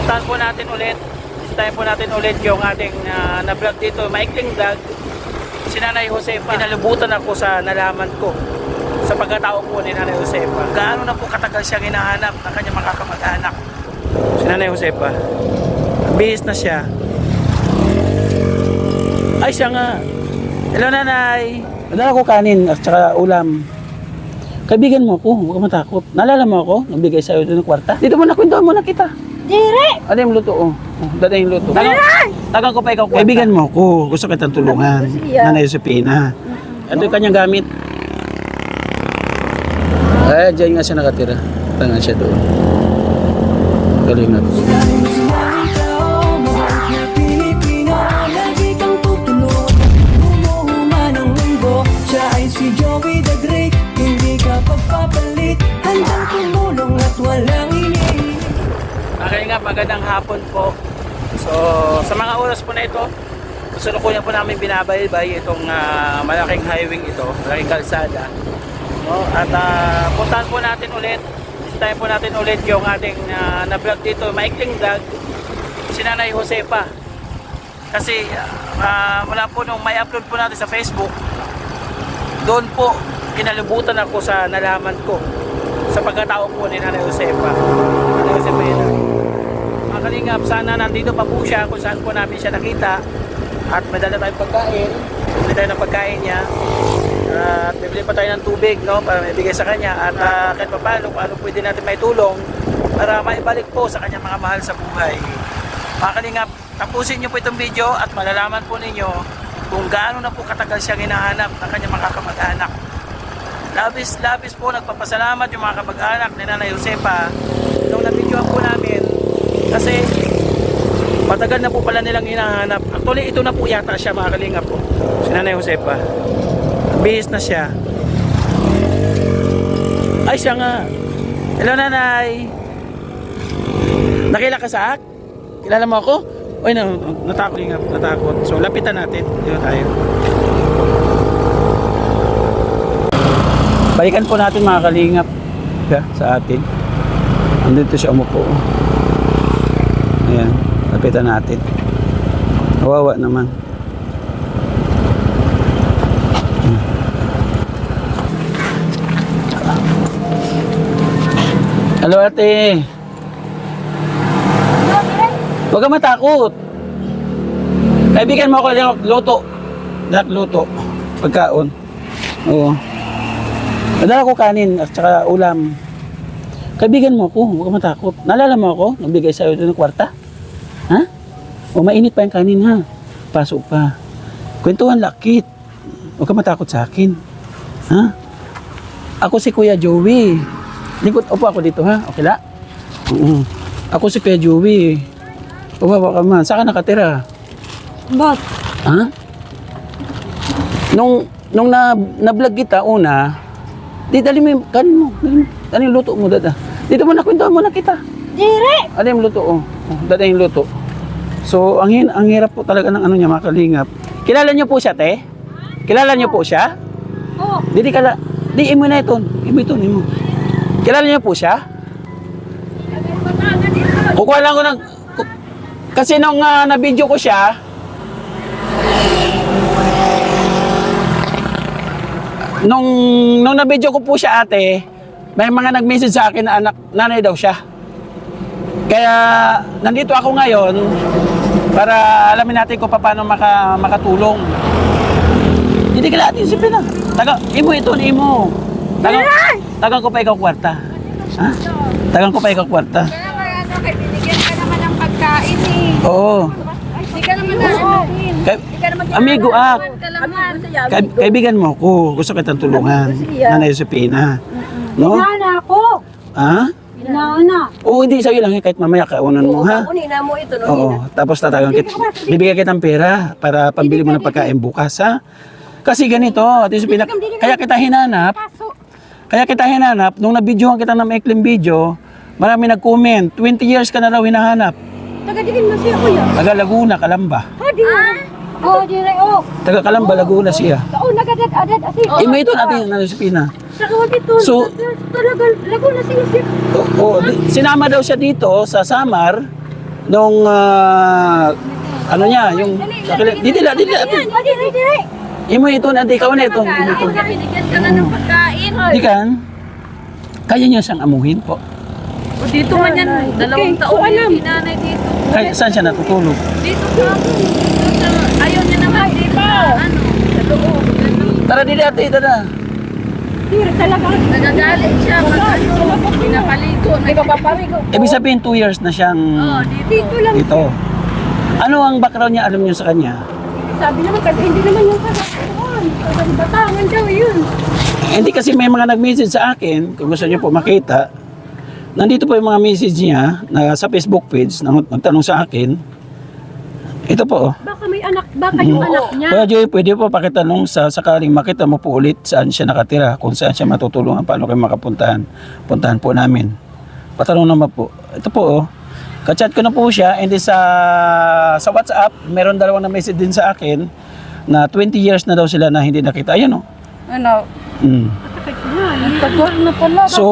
puntahan po natin ulit. Bisitahin po natin ulit yung ating na-vlog dito, maikling vlog. Si Nanay Josefa. Pinalubutan ako sa nalaman ko sa pagkatao po ni Nanay Josefa. Gaano na po katagal siya hinahanap ng kanyang makakamag-anak. Si Nanay Josefa. Bihis na siya. Ay, siya nga. Hello, Nanay. Nadala ko kanin at saka ulam. Kaibigan mo ako, huwag ka matakot. Naalala mo ako, nagbigay sa'yo ito ng kwarta. Dito mo na, kwentuhan mo na kita. Dire! Ano yung luto, oh? Dada yung luto. Tagang ko pa ikaw kwarta. Kaibigan mo ako, gusto kitang tulungan. Nanay Josefina. Ito yung kanyang gamit. Ay, dyan nga siya nakatira. Tangan siya doon. Galing na. Si Joey the Great, hindi ka pagpapalit, handang tumulong at walang iniinit. Okay nga, magandang hapon po. So, sa mga oras po na ito, susunukuyan po namin binabaybay itong malaking highway ito, malaking kalsada. No? At puntahan po natin ulit, bisitahin po natin ulit yung ating na-vlog dito, maikling vlog, si Nanay Josefa. Kasi wala po nung may upload po natin sa Facebook, doon po kinalubutan ako sa nalaman ko sa pagkatao po ni Nanay Josefa. Nanay Josefa yun. Mga kalingap, sana nandito pa po siya kung saan po namin siya nakita. At may dala tayong pagkain. Bibili tayo ng pagkain niya. At bibili pa tayo ng tubig, no, para maibigay sa kanya. At kahit pa paano pwede natin may tulong para maibalik po sa kanyang mga mahal sa buhay. Mga kalingap, tapusin niyo po itong video at malalaman po ninyo kung gaano na po katagal siya hinahanap ng kanyang makakamag-anak. Labis po nagpapasalamat yung mga kamag-anak ni Nanay Josefa nung nabidyoan po namin kasi matagal na po pala nilang hinahanap. Actually, ito na po yata siya, mga kalingap po. Si Nanay Josefa. Bihis na siya. Ay, siya nga. Hello, Nanay. Nakilala ka sa akin? Kilala mo ako? Uy, natakot. So, lapitan natin. Dito tayo. Balikan po natin, mga kalingap, sa atin. Andito siya umupo. Ayan, lapitan natin. Kawawa naman. Hello, ate. Huwag ka matakot. Kaibigan mo ako ng luto. Pagkaon. Oo. Nadala ko kanin at saka ulam. Kaibigan mo ako, huwag ka matakot. Naalala mo ako, nagbigay sa'yo ito ng kwarta? Ha? O mainit pa yung kanin, ha? Pasok pa. Kwentuhan lakit. Huwag ka matakot sa akin. Ha? Ako si Kuya Joey. Upo ako dito, ha? Okay la? Ako si Kuya Joey. Uwawa ka man. Saan ka nakatira? Bot. Ha? Nung na-vlog kita una, dali mo yung kanin mo. Dali yung luto mo, dada. Dito mo na, kwentuhan mo na kita. Dire! Ano yung luto, oh. Dada yung luto. So, ang hirap po talaga ng ano niya, mga kalingap. Kilala niyo po siya, te? Kilala niyo po siya? Oo. Di, imo na ito. Imo. Kilala niyo po siya? Kukuha lang ko ng... Kasi nung na-video ko siya, nung na-video ko po siya, ate, may mga nag-message sa akin na nanay daw siya. Kaya nandito ako ngayon para alamin natin kung paano makatulong. Hindi ka natin isipin na. Imo ito, imo. Tagang ko pa ikaw kwarta. Ha? Tagang ko pa ikaw kwarta. Kaya binigyan ka naman ng pagkain eh. Oo. Hindi ka naman namin. Amigo, kaibigan mo ako. Gusto kitang tulungan. Nanay Josefina. No? Inana ako. Ha? Inana. Oo, hindi sa'yo lang. Kahit mamaya kaunan mo, ha? Unina mo ito. Oo. Tapos tatagang bibigyan kitang pera para pambili mo ng pagkain bukas, ha? Kasi ganito, kaya kita hinanap, nung nabidyohan kita ng maikling video, marami nag-comment, 20 years ka na raw hinahanap. Taga-diin mo siya, kuya. Taga Laguna, Calamba. Oo, dire, oo. Taga Calamba, Laguna siya. Oo, nagadad-adad. Imo ito natin, Josefina. Sakawag ito. So, talaga, Laguna siya. sinama daw siya dito sa Samar nung ano niya, yung didila. Imo ito na di ka na ito. Binigyan ka na ng pagkain. Di kan? Kaya niya siyang amuhin po. O dito man yan, 2 taon yan, nanay dito. Kaya saan siya natutulog? Dito ka. Ayaw niya naman dito sa ano, sa loob. Tara dili ate, tara. Nagagalit siya pag ano, pinapaligo. Nagpapaligo. Ibig sabihin 2 years na siyang Oh, dito lang. dito. Ano ang background niya alam niyo sa kanya? Sabi naman kasi hindi naman yung kasaktuan. Kasi batangan daw yun. Hindi kasi may mga nag-message sa akin, kung gusto niyo po makita. Nandito po yung mga message niya na sa Facebook page, nagtanong sa akin. Ito po. Baka may anak, baka yung anak niya. Kaya Joy, pwede po pakitanong sa sakaling makita mo po ulit saan siya nakatira, kung saan siya matutulungan, paano kayo makapuntahan. Puntahan po namin. Patanong naman po. Ito po oh. Kachat ko na po siya, and then sa WhatsApp, meron dalawang na message din sa akin na 20 years na daw sila na hindi nakita. Ayan oh. Ano? Mm. Tagal na pala. So,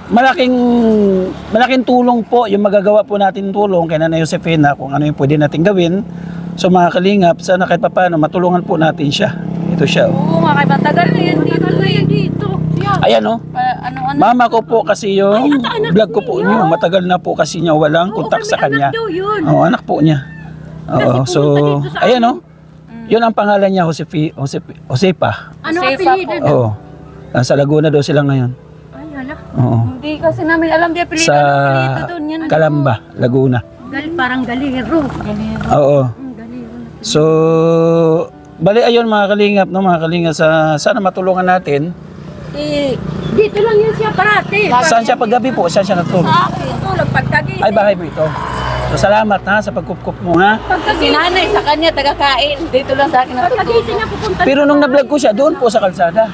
malaking tulong po yung magagawa po natin tulong kay Nanay Josefina kung ano yung pwede natin gawin. So mga kalingap, sana kahit paano matulungan po natin siya. Ito siya. Oo nga, kay matagal na yan dito. Matagal na yan dito. Ayan oh. Ano? Mama ko po kasi yung vlog ko po niyo. Matagal na po kasi niya walang kontak sa kanya. Oo, anak po niya. Oo, so ayan oh. Yun ang pangalan niya, Josepa. Ano apelido? Oo. Sa Laguna daw sila ngayon. Ay, hala. Oo. Hindi kasi namin alam di apelido. Sa doon yan. Calamba, Laguna. Parang galero. Galero. Oo. Galero. So, bali ayun mga kalingap, no, mga kalingap, sana matulungan natin. Dito lang yun siya parati. Saan siya paggabi po? Saan siya natulog? Sa akin, tulog pagkagising. Ay, bahay mo ito. So, salamat ha sa pagkup-kup mo ha. Si nanay sa kanya taga-kain. Dito lang sa akin pagkagising niya pupunta. Pero nung na-vlog ko siya, doon po sa kalsada.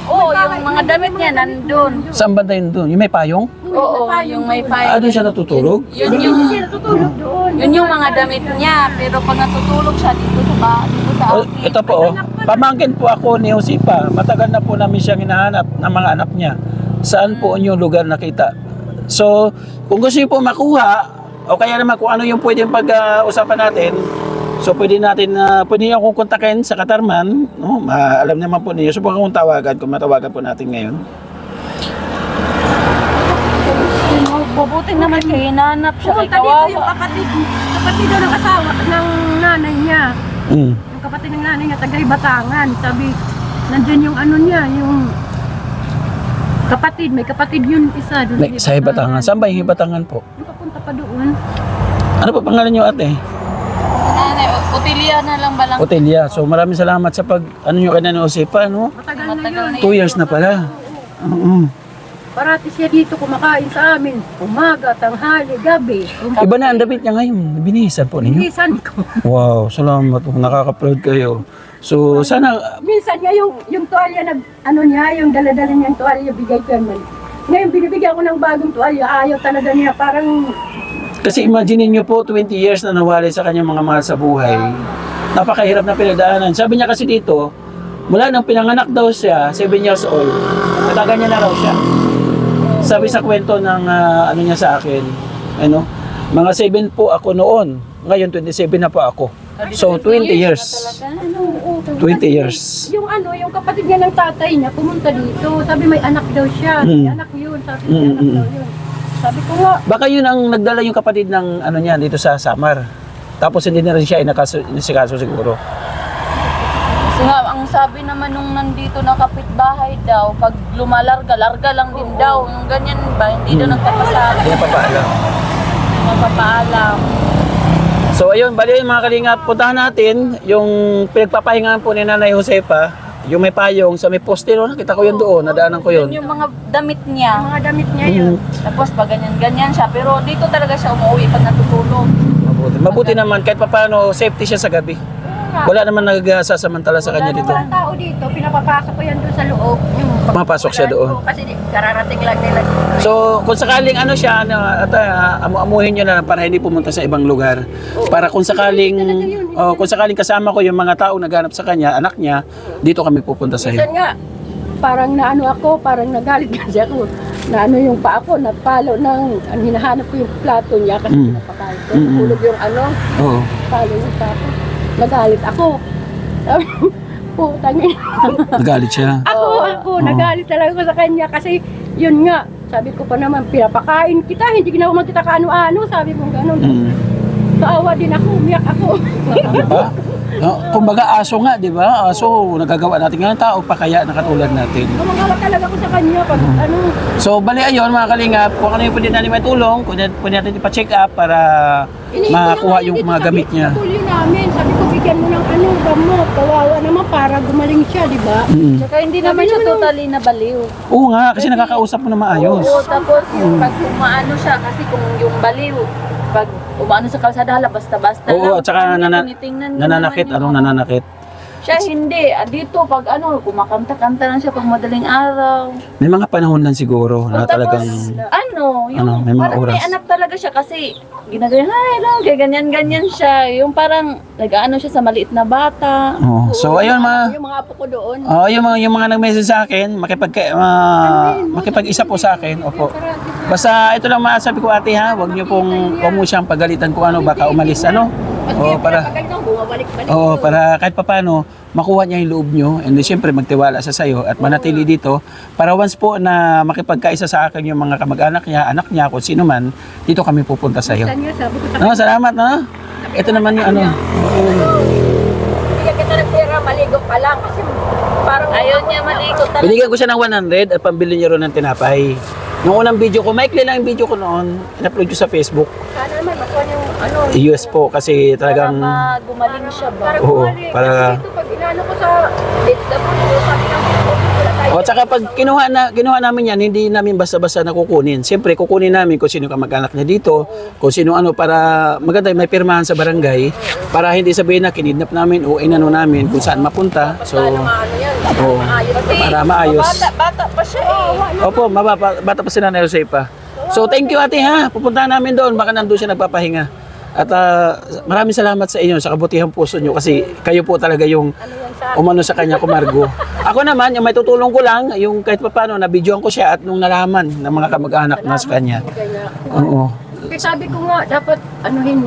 Oo, yung mga damit niya nandun. Saan banda yun doon? Yung may payong? Oo, yung may fire. Doon siya natutulog? Yun yung natutulog doon. Yun yung mga damit niya, pero pag natutulog siya dito sa bahay, dito sa Oh, akin. ito po, oh. Pamangkin po ako ni Josepa. Matagal na po namin siyang hinahanap ng mga anak niya. Saan po yung lugar nakita? So, kung gusto niyo po makuha, o kaya naman kung ano yung pwedeng pag-usapan natin, so pwede natin, pwede niyo akong kontakin sa Katarman, no? Alam naman po niyo, subukan kong tawagan, kung matawagan po natin ngayon. Bubuti naman kayo, hinanap siya kay kawawa. Yung kapatid daw ng asawa, ng nanay niya. Mm. Yung kapatid ng nanay niya, tagay Batangan. Sabi, nandyan yung ano niya, yung kapatid, may kapatid yun isa. Doon Like, sa Hibatangan. Saan ba yung Hibatangan po? Yung papunta pa doon. Ano po pangalan niyo ate? Nanay, Otilia na lang ba lang? Otelia. So maraming salamat sa ano nyo kay Nanay Josepa, no? Matagal na yun. 2 years na pala. Oo. Parati siya dito kumakain sa amin. Umaga, tanghali, gabi. Iba na ang damit niya ngayon. Binihisan po ninyo. Minsan ko. Wow, salamat po. Nakaka-proud kayo. So, sana... Minsan niya yung tuwalya na, ano niya, yung dala-dala niyang tuwalya, bigay ko naman. Ngayon, binibigyan ko ng bagong tuwalya, ayaw talaga niya, parang... Kasi imagine niyo po, 20 years na nawali sa kanyang mga mahal sa buhay. Napakahirap na pinagdaanan. Sabi niya kasi dito, mula nang pinanganak daw siya, 7 years old, nataga niya na raw siya. Sabi sa kwento ng ano niya sa akin, ano, mga 7 po ako noon, ngayon 27 na po ako. So 20 years. 20 years. Yung ano, yung kapatid niya ng tatay niya, pumunta dito. Sabi may anak daw siya. May anak yun. Sabi may anak daw yun. Sabi ko nga, Baka yun ang nagdala yung kapatid ng ano niya dito sa Samar. Tapos hindi na rin siya inasikaso siguro. Kasi nga, ang sabi naman nung nandito na kapitbahay daw, pag lumalarga, larga lang din daw. Yung ganyan ba, hindi daw nagpapasala. Hindi na papaalam. Hindi magpapaalam. So ayun, bali yung mga kalingap, puntahan natin yung pinagpapahingahan po ni Nanay Josepa, yung may payong sa may poste, no? Nakita ko yun doon, nadaanan ko yun. Yung mga damit niya. mga damit niya yun. Tapos pag ganyan-ganyan siya. Pero dito talaga siya umuwi pag natutulog. Mabuti naman, kahit papaano, safety siya sa gabi. Wala naman nagsasamantala sa kanya dito. Mga tao dito, pinapapasok ko yan doon sa loob. Yung Pumapasok siya doon. Kasi kararating lang nila dito. So, kung sakaling ano siya, amuhin nyo na lang para hindi pumunta sa ibang lugar. Para kung sakaling kasama ko yung mga tao naghanap sa kanya, anak niya, dito kami pupunta sa iyo. Minsan nga, parang naano ako, parang nagalit kasi ako. Naano yung pa ako, napalo ng, hinahanap ko yung plato niya kasi pinapakain bahay. Tulog yung ano, Oo. palo yung papa. Nagalit ako. Sabi ko, putang ina. Nagalit siya. Ako, nagalit talaga ako sa kanya kasi yun nga, sabi ko pa naman, pinapakain kita, hindi ginawa kita kaano-ano, sabi ko gano'n. Mm. Kaawa din ako, umiyak ako. Diba? No, kumbaga aso nga, di ba? Aso, nagagawa natin nga ng tao pa kaya nakatulad natin. Kumangawa talaga ako sa kanya pag ano. So, bali ayun mga kalingap, kung ano yung pwede natin may tulong, pwede natin ipa-check up para makakuha yung mga gamit niya. Tulyo namin, sabi ko bigyan mo ng ano, gamot, kawawa naman para gumaling siya, di ba? Mm. Tsaka hindi naman siya totally nabaliw. Oo nga, kasi nakakausap mo na maayos. Oo, tapos pag umaano siya, kasi kung yung baliw, pag umaano sa kalsada, hala, basta-basta Oo, at saka tinitingnan niya nananakit, naman anong nananakit? Siya hindi. Dito, pag ano, kumakanta-kanta lang siya pag madaling araw. May mga panahon lang siguro na Tapos, talagang... yung may mga parang oras. may anak talaga siya kasi ginagawa, kaya ganyan-ganyan siya. Yung parang nag-ano siya sa maliit na bata. Oo. So, ayun Yung mga apo ko doon. yung mga nag-message sa akin, makipag-isa po sa akin. Opo. Basta ito lang masabi ko ate ha, wag mo siyang pagalitan kung ano, baka umalis ano. Oo, para kahit papaano makuha niya yung loob nyo and then syempre magtiwala sa sayo at manatili dito para once po na makipagkaisa sa akin yung mga kamag-anak niya, anak niya, kung sino man, dito kami pupunta sa iyo. Sabi ko sa No, salamat no. Ito naman yung ano. bigyan kita ng pera, maligo pa lang kasi parang Ayaw niya maligo talaga. Binigyan ko siya ng 100 at pambili niya ron ng tinapay. Nung unang video ko, maikli lang yung video ko noon, in-upload ko sa Facebook. sana naman makuha yung ano. US po kasi talagang Para gumaling siya ba? Para Oo, gumaling. para- Kasi dito pag inano ko sa DSW, sabi ng wala tayo. O tsaka pag kinuha namin yan, hindi namin basta-basta na kukunin. Siyempre, kukunin namin kung sino kamag-anak niya dito, kung sino ano, para maganda may pirmahan sa barangay, para hindi sabihin na kinidnap namin o inano namin kung saan mapunta. So, Ano yan, oo, para maayos. Bata pa siya eh. Opo, bata pa si Nanay Jose pa. So, thank you ate ha. Pupuntahan namin doon, baka nandun siya nagpapahinga. At maraming salamat sa inyo, sa kabutihang puso nyo, kasi kayo po talaga yung umano sa kanya, kumargo. Ako naman, yung may tutulong ko lang, yung kahit pa paano, nabidyoan ko siya at nung nalaman ng mga kamag-anak na sa kanya. Oo. Kasi sabi ko nga, dapat anuhin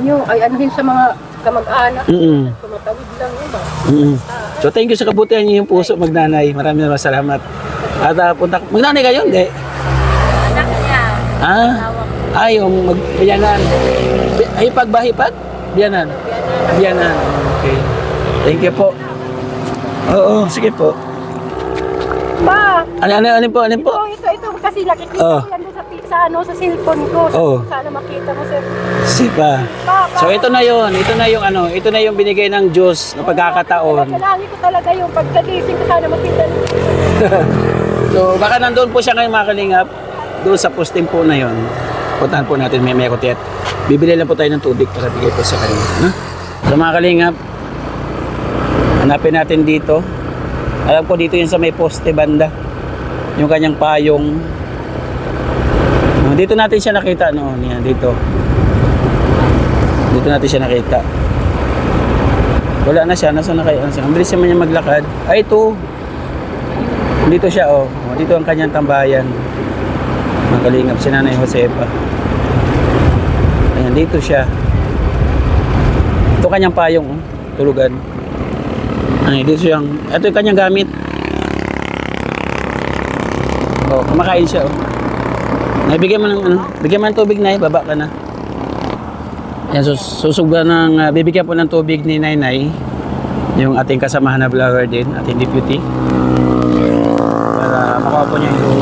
sa mga kamag-anak. Tumatawid lang yun ba? So, thank you sa kabutihan niyo yung puso, magnanay. Maraming salamat. At magnanay kayo, hindi? Anak niya. Yung magbiyanan. Hipag ba, hipag? Biyanan. Biyanan. Okay. Thank you po. Oo, sige po. Pa! Ano po? Ito kasi nakikita Oh. ko yan doon sa cellphone ko. Oh. Sana makita mo sir. Sipa. So ito na yung binigay ng Diyos na pagkakataon. Kailangan ko talaga yung pagkagising ko sana makita. So baka nandoon po siya ngayon mga kalingap, doon sa posting po na yon. Puntahan po natin may kotet. Bibili lang po tayo ng tubig para bigay po sa kanya. Ha? So mga kalingap, hanapin natin dito. Alam ko dito yun sa may poste banda. Yung kanyang payong. Dito natin siya nakita noon. Yan, dito. Dito natin siya nakita. Wala na siya. Nasaan na kayo? Ang bilis naman niya maglakad. Ay, ito. Dito siya, oh. Dito ang kanyang tambayan. Mga kalingap, si Nanay Josepa. Ayan, dito siya. Ito kanyang payong, oh. Tulugan. Ay, dito siyang, ito yung kanyang gamit. Oh, kumakain siya, oh. Bigyan mo ng tubig na, baba ka na. Yan, susugba ng, bibigyan po ng tubig ni Nainay, yung ating kasamahan na vlogger din, ating deputy. Para makuha po niya yung loob.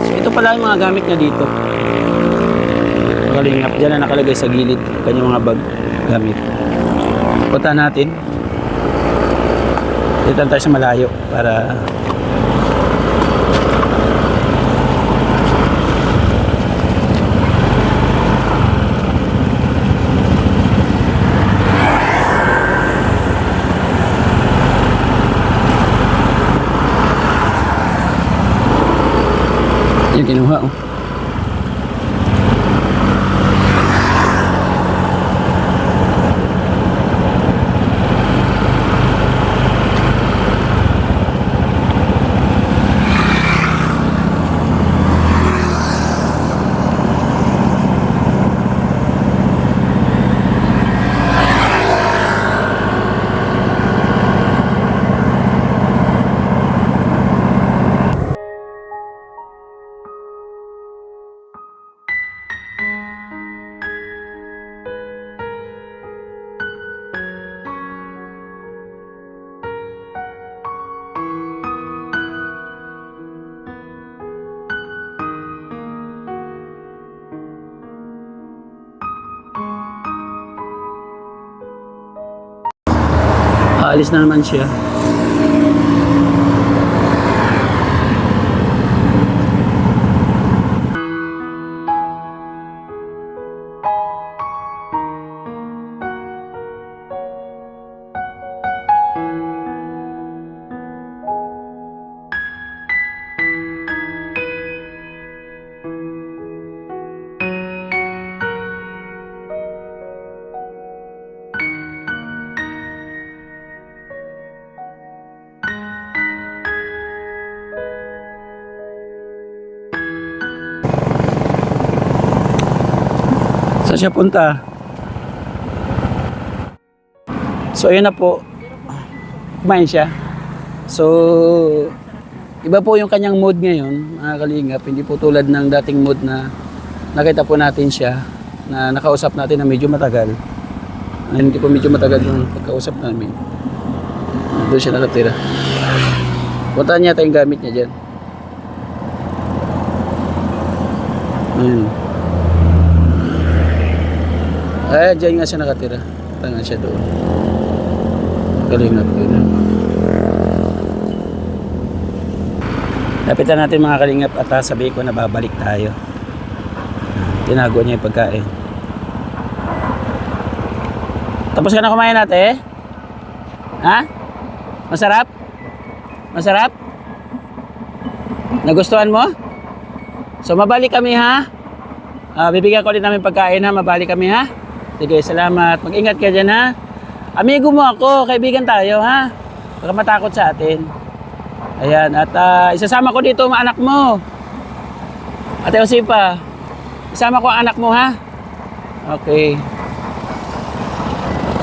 So, ito pala yung mga gamit niya dito. Makalingap, dyan na nakalagay sa gilid, kanyang mga bag, gamit. Punta natin. Dito tayo sa malayo para yung kinuha, oh. Aalis na naman siya. Saan siya punta? So ayun na po. Kumain siya. So iba po yung kanyang mood ngayon, mga kalingap. Hindi po tulad ng dating mood na nakita po natin siya, na nakausap natin na medyo matagal. Hindi po medyo matagal yung pagkausap namin. Doon siya nakatira. Puntaan niya yung gamit niya dyan. Ayun. Ay, dyan nga siya nakatira. Punta nga siya doon. Kalingap yun. Lapitan natin mga kalingap at sabihin ko na babalik tayo. Tinago niya yung pagkain. Tapos ka na kumain natin? Ha? Masarap? Masarap? Nagustuhan mo? So mabalik kami ha? Bibigyan ko ulit namin pagkain ha? Mabalik kami ha? Sige, salamat. Mag-ingat ka dyan ha? Amigo mo ako, kaibigan tayo ha? Baka matakot sa atin. Ayan, at isasama ko dito ang anak mo. Ate Josefa, isama ko ang anak mo ha? Okay.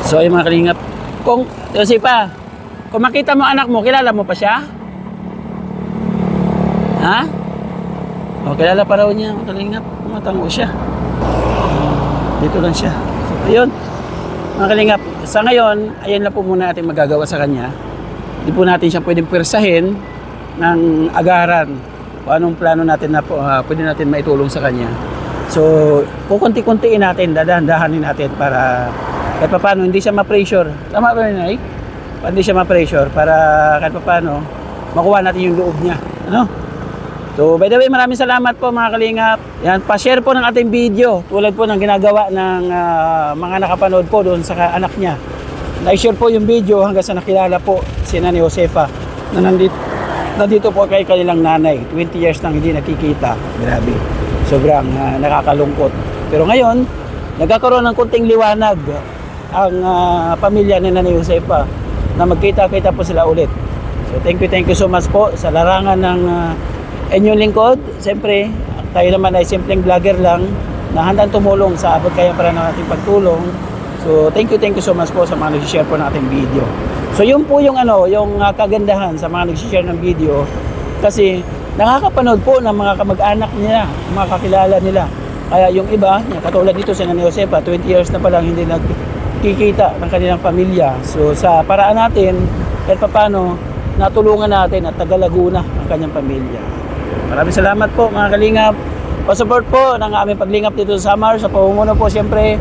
So yung mga kalingap, kung Ate Josefa, kung makita mo anak mo, kilala mo pa siya? Ha? O, kilala pa raw niya, mga kalingap, matango siya. Dito lang siya. So, ayun, mga kalingap, sa ngayon, ayan na po muna ating magagawa sa kanya. Hindi po natin siya pwedeng pwersahin ng agaran kung anong plano natin na po, pwede natin maitulong sa kanya. So, kukunti-kuntiin natin, dadahan-dahanin natin para kahit pa paano hindi siya ma-pressure. Tama ba yun, ay? Hindi siya ma-pressure para kahit pa paano makuha natin yung loob niya. Ano? So, by the way, maraming salamat po mga kalingap. Yan, pa-share po ng ating video tulad po ng ginagawa ng mga nakapanood po doon sa anak niya. Na-share po yung video hanggang sa nakilala po si Nanay Josefa na nandito po kay kanilang nanay. 20 years nang hindi nakikita. Grabe. Sobrang nakakalungkot. Pero ngayon, nagkakaroon ng kunting liwanag ang pamilya ni Nanay Josefa na magkita-kita po sila ulit. So thank you so much po sa larangan ng inyong lingkod. Siyempre, tayo naman ay simpleng vlogger lang na handang tumulong sa abot kayang para ng ating pagtulong. So thank you so much po sa mga nag-share po ng ating video. So yun po yung yung kagandahan sa mga nag-share ng video kasi nakakapanood po ng mga kamag-anak nila, mga kakilala nila. Kaya yung iba, katulad dito sa Nanay Josefa, 20 years na palang hindi nagkikita ng kanilang pamilya. So sa paraan natin, kahit paano, natulungan natin at tagalaguna ang kanyang pamilya. Maraming salamat po mga kalingap. Pa-support po ng aming paglingap dito sa Samar. Sa pamumuno po siyempre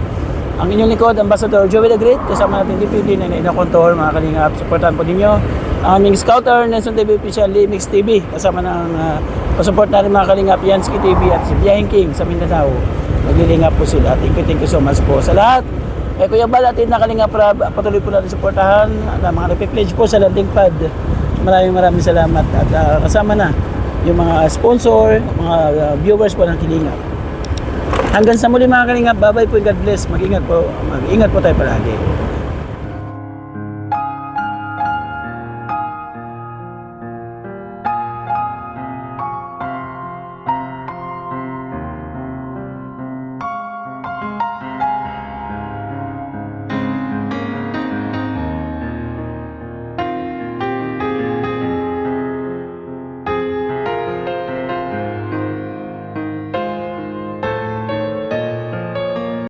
ang inyong likod, Ambassador Joey the Great. Kasama natin DPD na Inakontor, mga kalingap. Supportan po ninyo ang aming scouter, Nelson TV Official, Limix TV. Kasama ng pa-support natin mga kalingap, Yansky TV at si Biyahing King sa Mindanao. Maglilingap po sila. Thank you so much po sa lahat. Kay Kuya Bal at na Kalingap Rab, patuloy po natin supportahan ang mga nagpe-pledge po sa landing pad. Maraming salamat at kasama na yung mga sponsor, mga viewers po ng Kalingap. Hanggang sa muli mga Kalingap, bye-bye po, God bless. Mag-ingat po tayo palagi.